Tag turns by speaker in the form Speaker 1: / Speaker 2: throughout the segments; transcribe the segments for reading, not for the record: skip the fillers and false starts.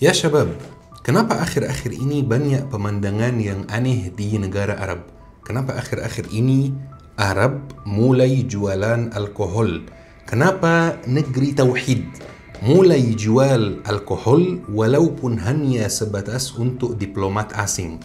Speaker 1: Ya syabab, kenapa akhir-akhir ini banyak pemandangan yang aneh di negara Arab? Kenapa akhir-akhir ini Arab mulai jualan alkohol? Kenapa negeri tauhid mulai jual alkohol walaupun hanya sebatas untuk diplomat asing?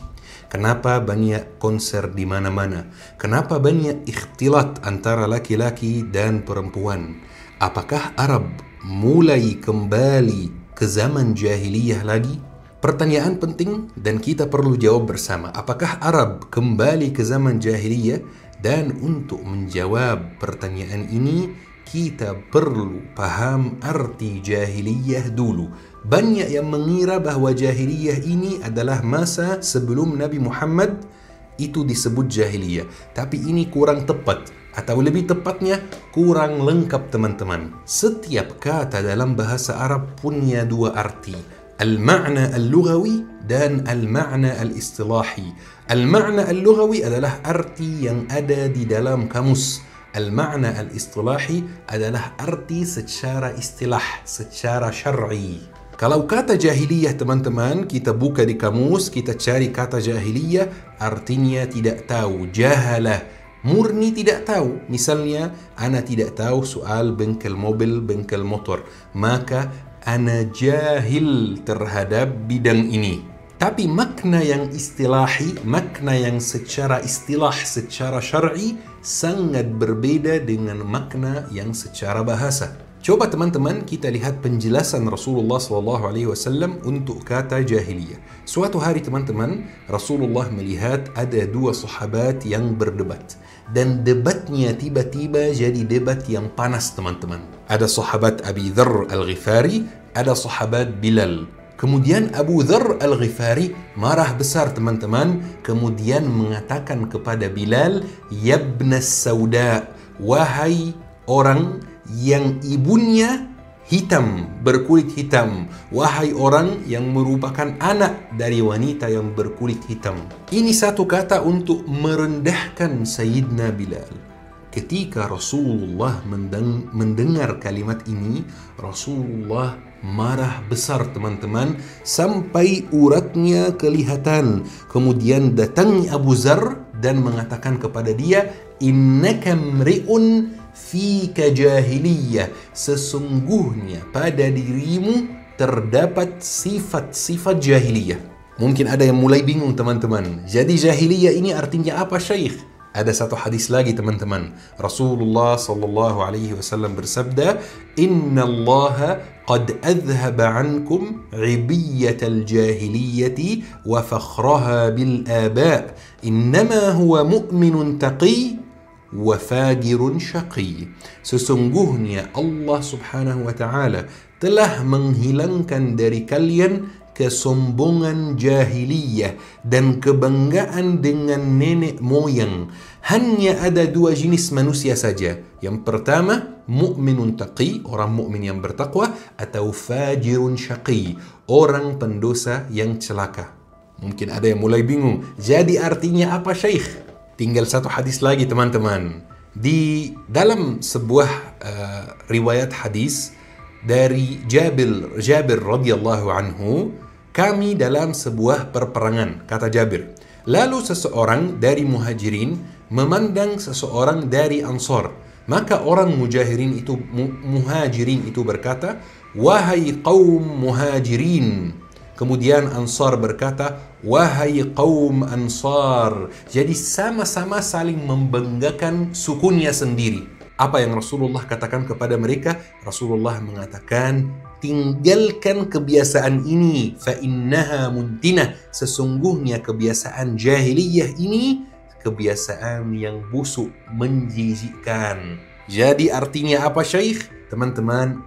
Speaker 1: Kenapa banyak konser di mana-mana? Kenapa banyak ikhtilat antara laki-laki dan perempuan? Apakah Arab mulai kembali ke zaman jahiliyah lagi? Pertanyaan penting dan kita perlu jawab bersama. Apakah Arab kembali ke zaman jahiliyah? Dan untuk menjawab pertanyaan ini, kita perlu paham arti jahiliyah dulu. Banyak yang mengira bahwa jahiliyah ini adalah masa sebelum Nabi Muhammad itu disebut jahiliyah. Tapi ini kurang tepat. Atau lebih tepatnya, kurang lengkap teman-teman. Setiap kata dalam bahasa Arab punya dua arti. Al-ma'na al-lughawi dan al-ma'na al-istilahi. Al-ma'na al-lughawi adalah arti yang ada di dalam kamus. Al-ma'na al-istilahi adalah arti secara istilah, secara syar'i. Kalau kata jahiliyah teman-teman, kita buka di kamus, kita cari kata jahiliyah, artinya tidak tahu, jahalah, murni tidak tahu. Misalnya, ana tidak tahu soal bengkel mobil, bengkel motor, maka ana jahil terhadap bidang ini. Tapi makna yang istilahi, makna yang secara istilah, secara syar'i sangat berbeda dengan makna yang secara bahasa. Coba teman-teman kita lihat penjelasan Rasulullah SAW untuk kata jahiliyah. Suatu hari teman-teman, Rasulullah melihat ada dua sahabat yang berdebat. Dan debatnya tiba-tiba jadi debat yang panas teman-teman. Ada sahabat Abi Dzar Al-Ghifari, ada sahabat Bilal. Kemudian Abu Dzar Al-Ghifari marah besar teman-teman. Kemudian mengatakan kepada Bilal, Yabnas Sauda, wahai orang yang ibunya hitam, berkulit hitam, wahai orang yang merupakan anak dari wanita yang berkulit hitam. Ini satu kata untuk merendahkan Sayyidina Bilal. Ketika Rasulullah mendengar kalimat ini, Rasulullah marah besar teman-teman, sampai uratnya kelihatan. Kemudian datang Abu Dzar dan mengatakan kepada dia, innaka mri'un fika jahiliyah, sesungguhnya pada dirimu terdapat sifat-sifat jahiliyah. Mungkin ada yang mulai bingung teman-teman. Jadi jahiliyah ini artinya apa, Syekh? Ada satu hadis lagi teman-teman. Rasulullah sallallahu alaihi wasallam bersabda, "Inna Allah qad adhhaba 'ankum 'ibiyatal jahiliyati wa fakhraha bil aba'. Innama huwa mu'minun taqi wa fajirun syaqi." Sesungguhnya Allah subhanahu wa ta'ala telah menghilangkan dari kalian kesombongan jahiliyah dan kebanggaan dengan nenek moyang. Hanya ada dua jenis manusia saja. Yang pertama, mu'minun taqi, orang mukmin yang bertakwa, atau fajirun syaqi, orang pendosa yang celaka. Mungkin ada yang mulai bingung. Jadi artinya apa, Syekh? Tinggal satu hadis lagi teman-teman. Di dalam sebuah riwayat hadis dari Jabir radhiyallahu anhu, kami dalam sebuah perperangan, kata Jabir. Lalu seseorang dari muhajirin memandang seseorang dari ansar. Maka orang muhajirin itu berkata, wahai kaum muhajirin. Kemudian ansar berkata, wahai kaum ansar. Jadi sama-sama saling membanggakan sukunya sendiri. Apa yang Rasulullah katakan kepada mereka? Rasulullah mengatakan, tinggalkan kebiasaan ini, fa innaha muntinah. Sesungguhnya kebiasaan jahiliyah ini kebiasaan yang busuk, menjijikkan. Jadi artinya apa, Syekh? Teman-teman,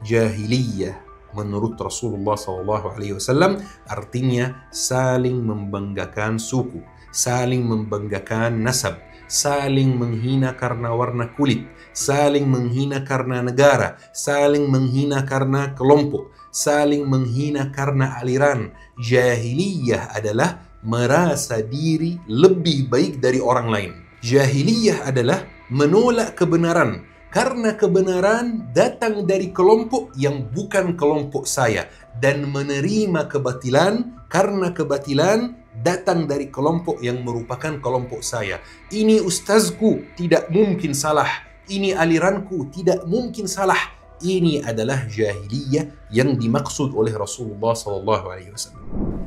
Speaker 1: jahiliyah menurut Rasulullah SAW artinya saling membanggakan suku, saling membanggakan nasab, saling menghina karena warna kulit, saling menghina karena negara, saling menghina karena kelompok, saling menghina karena aliran. Jahiliyah adalah merasa diri lebih baik dari orang lain. Jahiliyah adalah menolak kebenaran karena kebenaran datang dari kelompok yang bukan kelompok saya, dan menerima kebatilan karena kebatilan datang dari kelompok yang merupakan kelompok saya. Ini ustazku, tidak mungkin salah. Ini aliranku, tidak mungkin salah. Ini adalah jahiliyah yang dimaksud oleh Rasulullah SAW.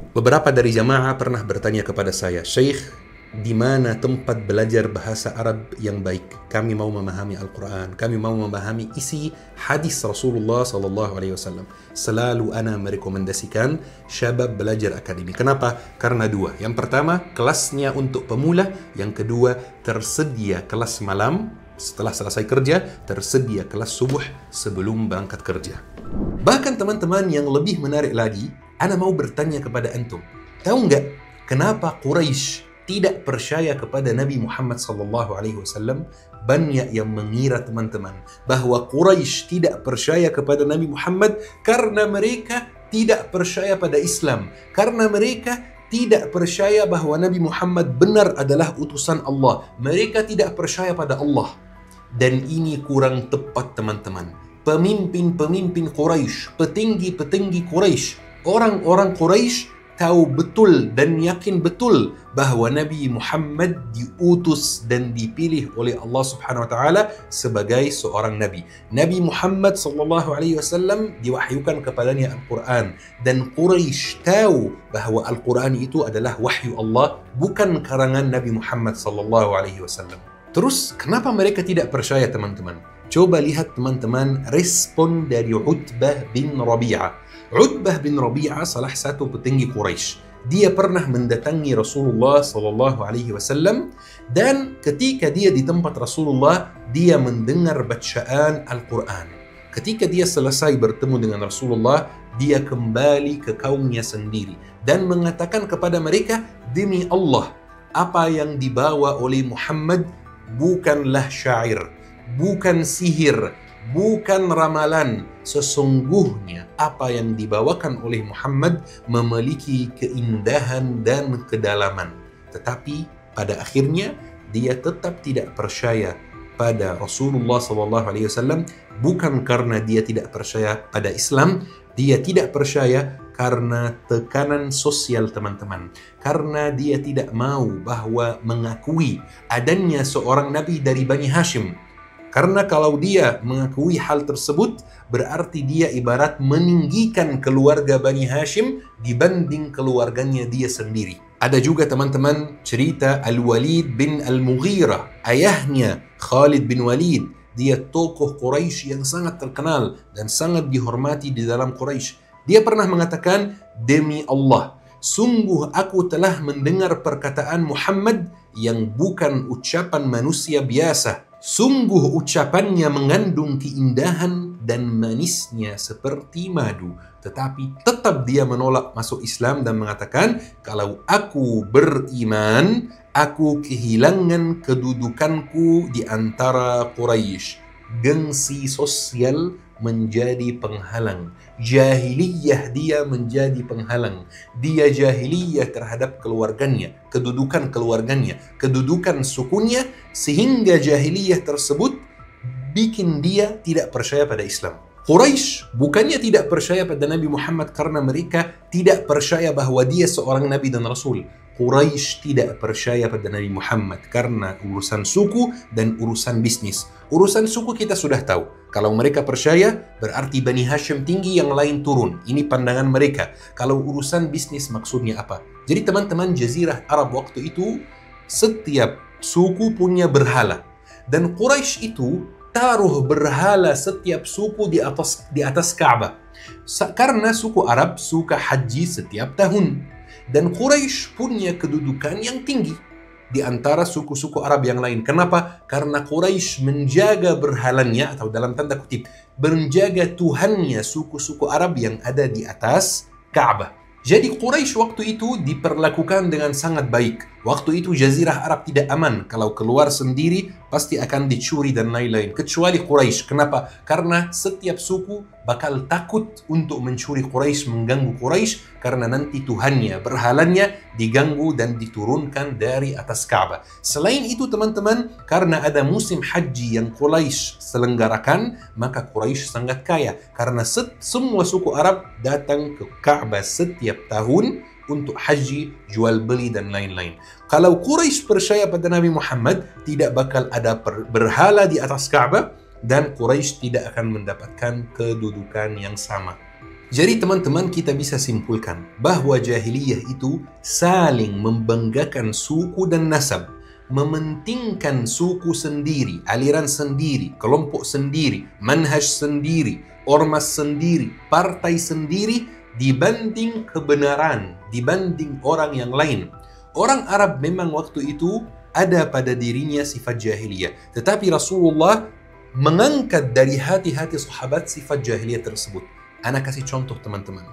Speaker 1: Beberapa dari jamaah pernah bertanya kepada saya, Syekh, di mana tempat belajar bahasa Arab yang baik? Kami mau memahami Al-Quran, kami mau memahami isi hadis Rasulullah SAW. Selalu ana merekomendasikan Syabab Belajar Akademi. Kenapa? Karena dua. Yang pertama, kelasnya untuk pemula. Yang kedua, tersedia kelas malam setelah selesai kerja, tersedia kelas subuh sebelum berangkat kerja. Bahkan teman-teman, yang lebih menarik lagi, ana mau bertanya kepada antum, tahu nggak kenapa Quraisy tidak percaya kepada Nabi Muhammad SAW? Banyak yang mengira teman-teman bahwa Quraisy tidak percaya kepada Nabi Muhammad karena mereka tidak percaya pada Islam, karena mereka tidak percaya bahwa Nabi Muhammad benar adalah utusan Allah. Mereka tidak percaya pada Allah. Dan ini kurang tepat teman-teman. Pemimpin-pemimpin Quraisy, petinggi-petinggi Quraisy, orang-orang Quraisy tahu betul dan yakin betul bahwa Nabi Muhammad diutus dan dipilih oleh Allah Subhanahu wa taala sebagai seorang nabi. Nabi Muhammad sallallahu alaihi wasallam diwahyukan kepadanya Al-Qur'an, dan Quraisy tahu bahwa Al-Qur'an itu adalah wahyu Allah, bukan karangan Nabi Muhammad sallallahu alaihi wasallam. Terus kenapa mereka tidak percaya teman-teman? Coba lihat teman-teman respon dari Utbah bin Rabi'ah. Utbah bin Rabi'ah salah satu petinggi Quraisy. Dia pernah mendatangi Rasulullah SAW, dan ketika dia di tempat Rasulullah, dia mendengar bacaan Al-Quran. Ketika dia selesai bertemu dengan Rasulullah, dia kembali ke kaumnya sendiri dan mengatakan kepada mereka, demi Allah, apa yang dibawa oleh Muhammad bukanlah syair, bukan sihir, bukan ramalan. Sesungguhnya apa yang dibawakan oleh Muhammad memiliki keindahan dan kedalaman. Tetapi pada akhirnya dia tetap tidak percaya pada Rasulullah SAW, bukan karena dia tidak percaya pada Islam. Dia tidak percaya karena tekanan sosial teman-teman, karena dia tidak mau bahwa mengakui adanya seorang nabi dari Bani Hashim. Karena kalau dia mengakui hal tersebut, berarti dia ibarat meninggikan keluarga Bani Hashim dibanding keluarganya dia sendiri. Ada juga teman-teman cerita Al-Walid bin Al-Mughirah, ayahnya Khalid bin Walid. Dia tokoh Quraisy yang sangat terkenal dan sangat dihormati di dalam Quraisy. Dia pernah mengatakan, demi Allah, sungguh aku telah mendengar perkataan Muhammad yang bukan ucapan manusia biasa. Sungguh ucapannya mengandung keindahan dan manisnya seperti madu. Tetapi tetap dia menolak masuk Islam dan mengatakan, kalau aku beriman, aku kehilangan kedudukanku di antara Quraisy. Gengsi sosial menjadi penghalang. Jahiliyah dia menjadi penghalang. Dia jahiliyah terhadap keluarganya, kedudukan keluarganya, kedudukan sukunya, sehingga jahiliyah tersebut bikin dia tidak percaya pada Islam. Quraisy bukannya tidak percaya pada Nabi Muhammad karena mereka tidak percaya bahwa dia seorang nabi dan rasul. Quraisy tidak percaya pada Nabi Muhammad karena urusan suku dan urusan bisnis. Urusan suku kita sudah tahu. Kalau mereka percaya, berarti Bani Hashim tinggi, yang lain turun. Ini pandangan mereka. Kalau urusan bisnis maksudnya apa? Jadi teman-teman, Jazirah Arab waktu itu, setiap suku punya berhala. Dan Quraisy itu taruh berhala setiap suku di atas Ka'bah. Karena suku Arab suka haji setiap tahun. Dan Quraisy punya kedudukan yang tinggi di antara suku-suku Arab yang lain. Kenapa? Karena Quraisy menjaga berhalanya, atau dalam tanda kutip, menjaga Tuhannya suku-suku Arab yang ada di atas Ka'bah. Jadi Quraisy waktu itu diperlakukan dengan sangat baik. Waktu itu Jazirah Arab tidak aman. Kalau keluar sendiri pasti akan dicuri dan lain-lain. Kecuali Quraisy. Kenapa? Karena setiap suku bakal takut untuk mencuri Quraisy, mengganggu Quraisy, karena nanti Tuhannya, berhalanya diganggu dan diturunkan dari atas Ka'bah. Selain itu teman-teman, karena ada musim haji yang Quraisy selenggarakan, maka Quraisy sangat kaya. Karena semua suku Arab datang ke Ka'bah setiap tahun untuk haji, jual beli dan lain-lain. Kalau Quraisy percaya pada Nabi Muhammad, tidak bakal ada berhala di atas Ka'bah dan Quraisy tidak akan mendapatkan kedudukan yang sama. Jadi teman-teman, kita bisa simpulkan bahwa jahiliyah itu saling membanggakan suku dan nasab, mementingkan suku sendiri, aliran sendiri, kelompok sendiri, manhaj sendiri, ormas sendiri, partai sendiri, dibanding kebenaran, dibanding orang yang lain. Orang Arab memang waktu itu ada pada dirinya sifat jahiliyah, tetapi Rasulullah mengangkat dari hati-hati sahabat sifat jahiliyah tersebut. Ana kasih contoh teman-teman.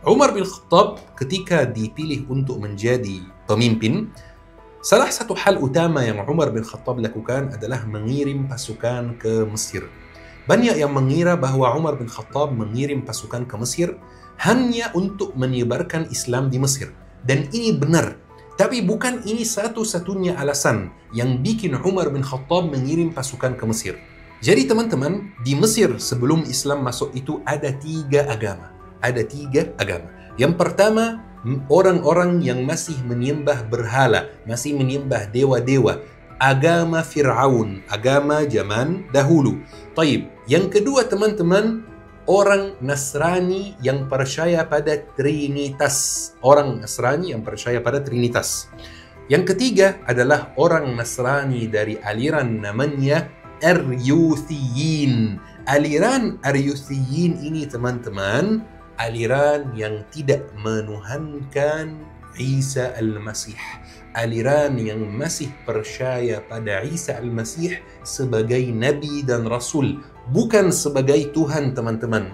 Speaker 1: Umar bin Khattab ketika dipilih untuk menjadi pemimpin, salah satu hal utama yang Umar bin Khattab lakukan adalah mengirim pasukan ke Mesir. Banyak yang mengira bahwa Umar bin Khattab mengirim pasukan ke Mesir hanya untuk menyebarkan Islam di Mesir. Dan ini benar. Tapi bukan ini satu-satunya alasan yang bikin Umar bin Khattab mengirim pasukan ke Mesir. Jadi teman-teman, di Mesir sebelum Islam masuk itu ada 3 agama. Ada 3 agama. Yang pertama, orang-orang yang masih menyembah berhala, masih menyembah dewa-dewa. Agama Fir'aun, agama zaman dahulu. Taib. Yang kedua teman-teman, orang Nasrani yang percaya pada Trinitas. Orang Nasrani yang percaya pada Trinitas. Yang ketiga adalah orang Nasrani dari aliran namanya Aryuthiyin. Aliran Aryuthiyin ini teman-teman, aliran yang tidak menuhankan Isa Al-Masih. Aliran yang masih percaya pada Isa Al-Masih sebagai Nabi dan Rasul, bukan sebagai Tuhan teman-teman.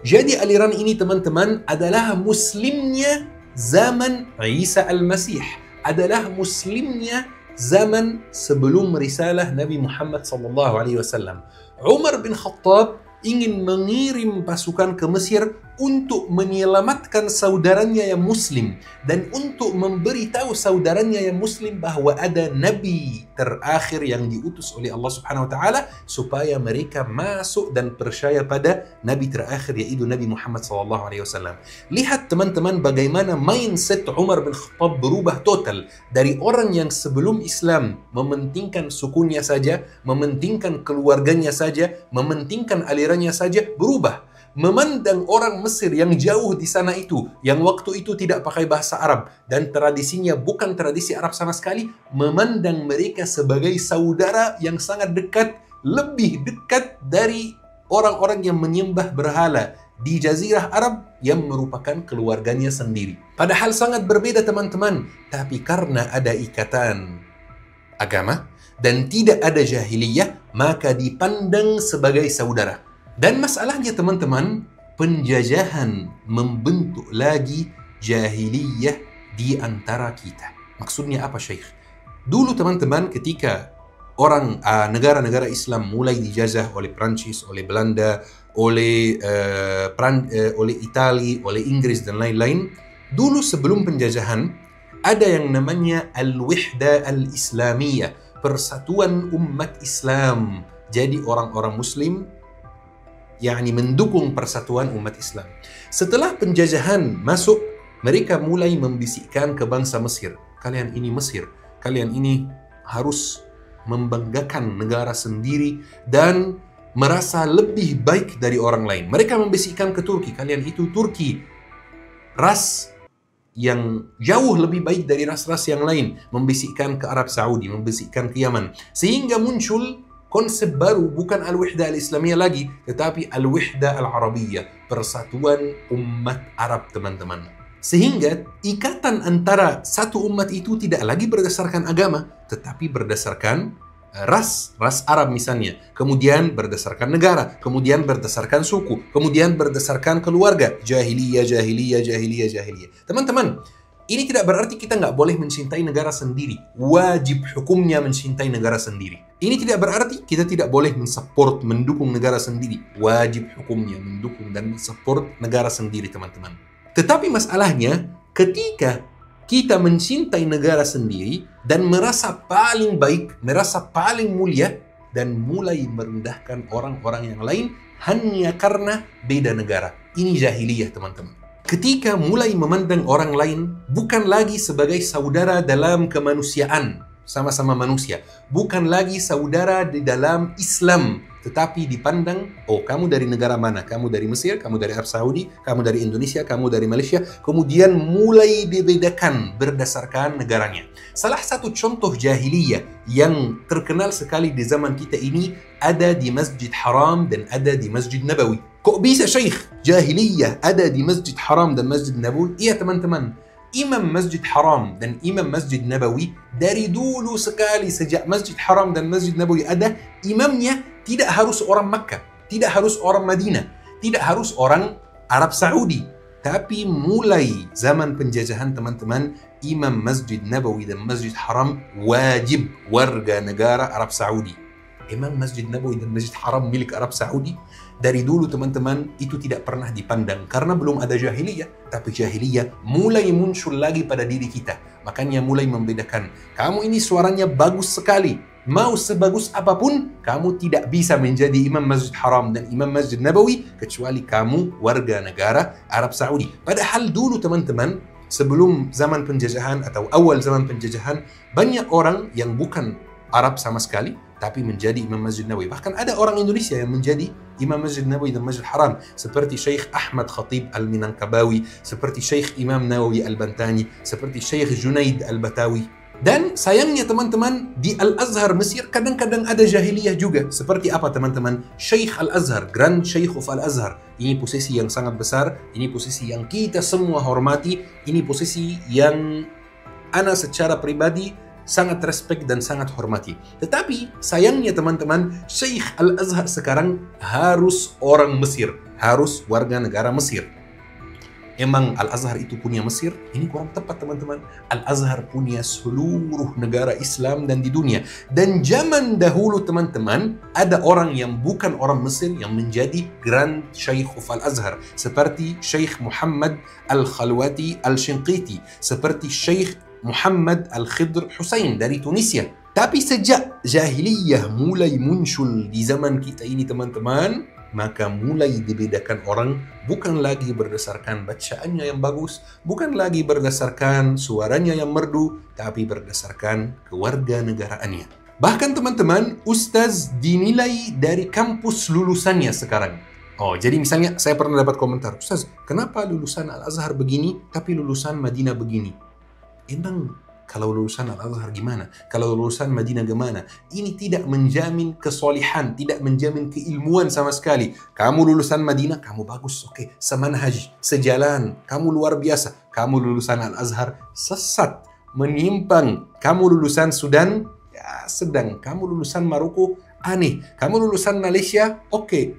Speaker 1: Jadi aliran ini teman-teman adalah muslimnya zaman Isa Al-Masih, adalah muslimnya zaman sebelum risalah Nabi Muhammad SAW. Umar bin Khattab ingin mengirim pasukan ke Mesir untuk menyelamatkan saudaranya yang muslim dan untuk memberitahu saudaranya yang muslim bahwa ada nabi terakhir yang diutus oleh Allah Subhanahu wa taala supaya mereka masuk dan percaya pada nabi terakhir yaitu Nabi Muhammad SAW. Lihat teman-teman bagaimana mindset Umar bin Khattab berubah total dari orang yang sebelum Islam mementingkan sukunya saja, mementingkan keluarganya saja, mementingkan alirannya saja, berubah memandang orang Mesir yang jauh di sana itu, yang waktu itu tidak pakai bahasa Arab dan tradisinya bukan tradisi Arab sama sekali, memandang mereka sebagai saudara yang sangat dekat, lebih dekat dari orang-orang yang menyembah berhala di Jazirah Arab yang merupakan keluarganya sendiri. Padahal sangat berbeda teman-teman, tapi karena ada ikatan agama dan tidak ada jahiliyah, maka dipandang sebagai saudara. Dan masalahnya teman-teman, penjajahan membentuk lagi jahiliyah di antara kita. Maksudnya apa Syekh? Dulu teman-teman ketika orang negara-negara Islam mulai dijajah oleh Prancis, oleh Belanda, oleh Italia, oleh Inggris dan lain-lain, dulu sebelum penjajahan ada yang namanya Al-Wihda Al-Islamiyah, persatuan umat Islam. Jadi orang-orang Muslim yakni mendukung persatuan umat Islam. Setelah penjajahan masuk, mereka mulai membisikkan ke bangsa Mesir, kalian ini Mesir, kalian ini harus membanggakan negara sendiri dan merasa lebih baik dari orang lain. Mereka membisikkan ke Turki, kalian itu Turki, ras yang jauh lebih baik dari ras-ras yang lain. Membisikkan ke Arab Saudi, membisikkan ke Yaman, sehingga muncul konsep baru, bukan Al-Wihda Al-Islamiyah lagi, tetapi Al-Wihda Al-Arabiyah, persatuan umat Arab teman-teman. Sehingga ikatan antara satu umat itu tidak lagi berdasarkan agama, tetapi berdasarkan ras Arab misalnya, kemudian berdasarkan negara, kemudian berdasarkan suku, kemudian berdasarkan keluarga, jahiliyah. Teman-teman, Ini tidak berarti kita nggak boleh mencintai negara sendiri. Wajib hukumnya mencintai negara sendiri. Ini tidak berarti kita tidak boleh mensupport, mendukung negara sendiri. Wajib hukumnya mendukung dan mensupport negara sendiri, teman-teman. Tetapi masalahnya, ketika kita mencintai negara sendiri dan merasa paling baik, merasa paling mulia, dan mulai merendahkan orang-orang yang lain hanya karena beda negara. Ini jahiliyah, teman-teman. Ketika mulai memandang orang lain bukan lagi sebagai saudara dalam kemanusiaan, sama-sama manusia, bukan lagi saudara di dalam Islam, tetapi dipandang, oh kamu dari negara mana? Kamu dari Mesir, kamu dari Arab Saudi, kamu dari Indonesia, kamu dari Malaysia, kemudian mulai dibedakan berdasarkan negaranya. Salah satu contoh jahiliyah yang terkenal sekali di zaman kita ini ada di Masjid Haram dan ada di Masjid Nabawi. Kok bisa Syekh jahiliyah ada di Masjid Haram dan Masjid Nabawi? Iya teman-teman, Imam Masjid Haram dan Imam Masjid Nabawi dari dulu sekali, sejak Masjid Haram dan Masjid Nabawi ada, imamnya tidak harus orang Makkah, tidak harus orang Madinah, tidak harus orang Arab Saudi. Tapi mulai zaman penjajahan, teman-teman, Imam Masjid Nabawi dan Masjid Haram wajib warga negara Arab Saudi. Imam Masjid Nabawi dan Masjid Haram milik Arab Saudi dari dulu, teman-teman, itu tidak pernah dipandang karena belum ada jahiliyah. Tapi jahiliyah mulai muncul lagi pada diri kita, makanya mulai membedakan. Kamu ini suaranya bagus sekali, mau sebagus apapun kamu tidak bisa menjadi Imam Masjid Haram dan Imam Masjid Nabawi kecuali kamu warga negara Arab Saudi. Padahal dulu, teman-teman, sebelum zaman penjajahan atau awal zaman penjajahan, banyak orang yang bukan Arab sama sekali tapi menjadi Imam Masjid Nabawi. Bahkan ada orang Indonesia yang menjadi Imam Masjid Nabawi dan Masjid Haram, seperti Syekh Ahmad Khatib Al-Minangkabawi, seperti Syekh Imam Nawawi Al-Bantani, seperti Syekh Junaid Al-Batawi. Dan sayangnya, teman-teman, di Al-Azhar Mesir kadang-kadang ada jahiliyah juga. Seperti apa, teman-teman? Syekh Al-Azhar, Grand Syekh of Al-Azhar. Ini posisi yang sangat besar, ini posisi yang kita semua hormati, ini posisi yang ana secara pribadi sangat respect dan sangat hormati. Tetapi sayangnya, teman-teman, Syekh Al-Azhar sekarang harus orang Mesir, harus warga negara Mesir. Emang Al-Azhar itu punya Mesir? Ini kurang tepat, teman-teman. Al-Azhar punya seluruh negara Islam dan di dunia. Dan zaman dahulu, teman-teman, ada orang yang bukan orang Mesir yang menjadi Grand Syekh of Al-Azhar, seperti Syekh Muhammad Al-Khalwati Al-Shinqiti, seperti Syekh Muhammad Al-Khidr Hussein dari Tunisia. Tapi sejak jahiliyah mulai muncul di zaman kita ini, teman-teman, maka mulai dibedakan orang bukan lagi berdasarkan bacaannya yang bagus, bukan lagi berdasarkan suaranya yang merdu, tapi berdasarkan kewarganegaraannya. Bahkan, teman-teman, ustaz dinilai dari kampus lulusannya sekarang. Oh, jadi misalnya saya pernah dapat komentar, Ustaz, kenapa lulusan Al-Azhar begini tapi lulusan Madinah begini? Emang kalau lulusan Al-Azhar gimana? Kalau lulusan Madinah gimana? Ini tidak menjamin kesolihan, tidak menjamin keilmuan sama sekali. Kamu lulusan Madinah, kamu bagus, oke, semanhaj, sejalan, kamu luar biasa. Kamu lulusan Al-Azhar, sesat, menyimpang. Kamu lulusan Sudan, ya sedang. Kamu lulusan Maroko, aneh. Kamu lulusan Malaysia, oke.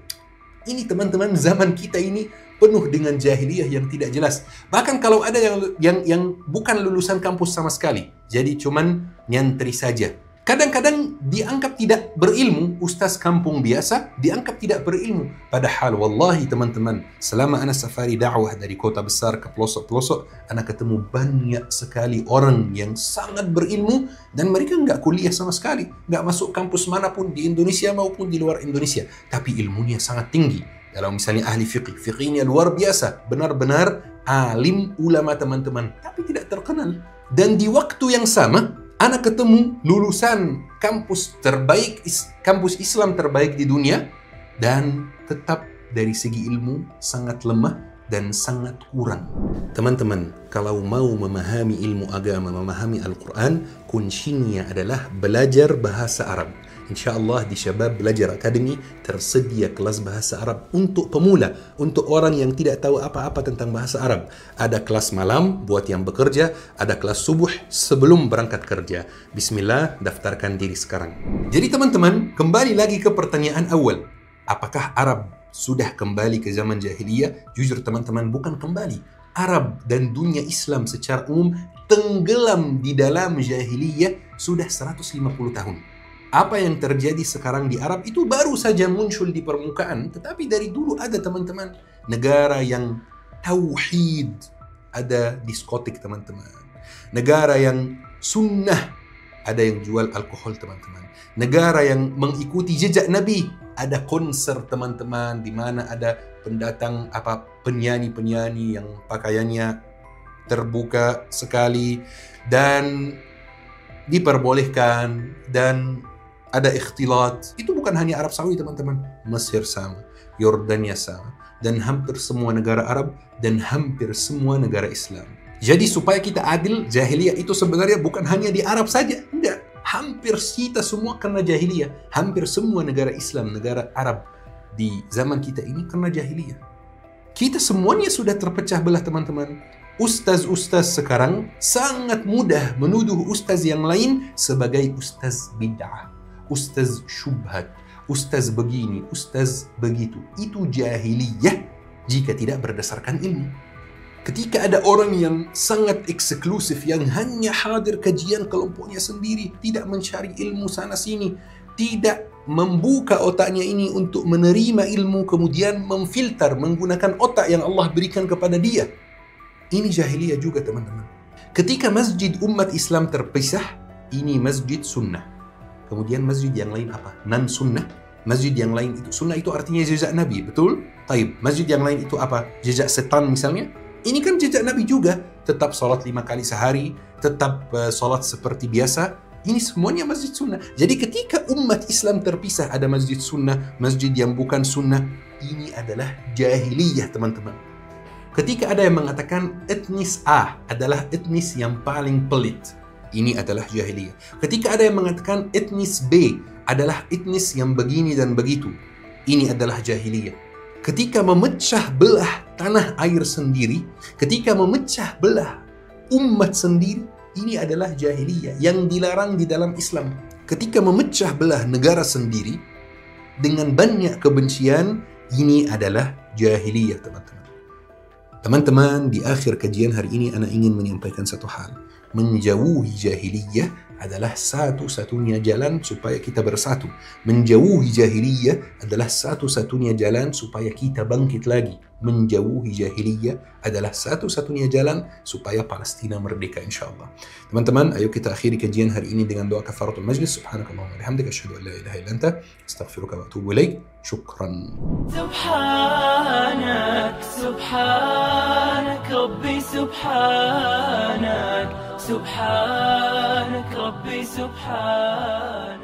Speaker 1: Ini, teman-teman, zaman kita ini penuh dengan jahiliyah yang tidak jelas. Bahkan kalau ada yang bukan lulusan kampus sama sekali, jadi cuman nyantri saja. Kadang-kadang dianggap tidak berilmu, ustaz kampung biasa dianggap tidak berilmu. Padahal wallahi, teman-teman, selama ana safari dakwah dari kota besar ke pelosok-pelosok, ana ketemu banyak sekali orang yang sangat berilmu dan mereka nggak kuliah sama sekali, nggak masuk kampus manapun di Indonesia maupun di luar Indonesia, tapi ilmunya sangat tinggi. Kalau misalnya ahli fiqih, fiqihnya luar biasa, benar-benar alim ulama, teman-teman, tapi tidak terkenal. Dan di waktu yang sama, anak ketemu lulusan kampus terbaik, kampus Islam terbaik di dunia, dan tetap dari segi ilmu sangat lemah dan sangat kurang. Teman-teman, kalau mau memahami ilmu agama, memahami Al-Quran, kuncinya adalah belajar bahasa Arab. InsyaAllah di Syabab Belajar Academy tersedia kelas bahasa Arab untuk pemula, untuk orang yang tidak tahu apa-apa tentang bahasa Arab. Ada kelas malam buat yang bekerja, ada kelas subuh sebelum berangkat kerja. Bismillah, daftarkan diri sekarang. Jadi, teman-teman, kembali lagi ke pertanyaan awal. Apakah Arab sudah kembali ke zaman jahiliyah? Jujur, teman-teman, bukan kembali. Arab dan dunia Islam secara umum tenggelam di dalam jahiliyah sudah 150 tahun. Apa yang terjadi sekarang di Arab itu baru saja muncul di permukaan, tetapi dari dulu ada teman-teman. Negara yang tauhid, ada diskotik teman-teman. Negara yang sunnah, ada yang jual alkohol teman-teman. Negara yang mengikuti jejak Nabi, ada konser teman-teman, di mana ada pendatang penyanyi-penyanyi yang pakaiannya terbuka sekali dan diperbolehkan, dan ada ikhtilat. Itu bukan hanya Arab Saudi teman-teman, Mesir sama, Yordania sama, dan hampir semua negara Arab dan hampir semua negara Islam. Jadi supaya kita adil, jahiliyah itu sebenarnya bukan hanya di Arab saja, enggak. Hampir kita semua kena jahiliyah. Hampir semua negara Islam, negara Arab di zaman kita ini kena jahiliyah. Kita semuanya sudah terpecah belah teman-teman. Ustaz-ustaz sekarang sangat mudah menuduh ustaz yang lain sebagai ustaz bid'ah, ustaz syubhat, ustaz begini, ustaz begitu. Itu jahiliyah jika tidak berdasarkan ilmu. Ketika ada orang yang sangat eksklusif, yang hanya hadir kajian kelompoknya sendiri, tidak mencari ilmu sana sini, tidak membuka otaknya ini untuk menerima ilmu, kemudian memfilter menggunakan otak yang Allah berikan kepada dia. Ini jahiliyah juga teman-teman. Ketika masjid umat Islam terpisah, ini masjid sunnah. Kemudian masjid yang lain apa? Non sunnah. Masjid yang lain itu sunnah, itu artinya jejak Nabi, betul? Taib. Masjid yang lain itu apa? Jejak setan misalnya. Ini kan jejak Nabi juga. Tetap sholat 5 kali sehari, tetap sholat seperti biasa. Ini semuanya masjid sunnah. Jadi ketika umat Islam terpisah, ada masjid sunnah, masjid yang bukan sunnah, ini adalah jahiliyah teman-teman. Ketika ada yang mengatakan etnis A adalah etnis yang paling pelit, ini adalah jahiliyah. Ketika ada yang mengatakan etnis B adalah etnis yang begini dan begitu, ini adalah jahiliyah. Ketika memecah belah tanah air sendiri, ketika memecah belah umat sendiri, ini adalah jahiliyah yang dilarang di dalam Islam. Ketika memecah belah negara sendiri dengan banyak kebencian, ini adalah jahiliyah teman-teman. Teman-teman, di akhir kajian hari ini Ana ingin menyampaikan satu hal. Menjauhi jahiliyah adalah satu-satunya jalan supaya kita bersatu. Menjauhi jahiliyah adalah satu-satunya jalan supaya kita bangkit lagi. Menjauhi jahiliyah adalah satu-satunya jalan supaya Palestina merdeka insyaAllah. Teman-teman, ayo kita akhiri kajian hari ini dengan doa kafaratul majlis. Subhanakallahumma bihamdika asyhadu an la ilaha illa anta astaghfiruka wa atubu ilaik. Syukran.
Speaker 2: Subhanak, subhanak Rabbi, subhanak, subhanak Rabbi, subhanak.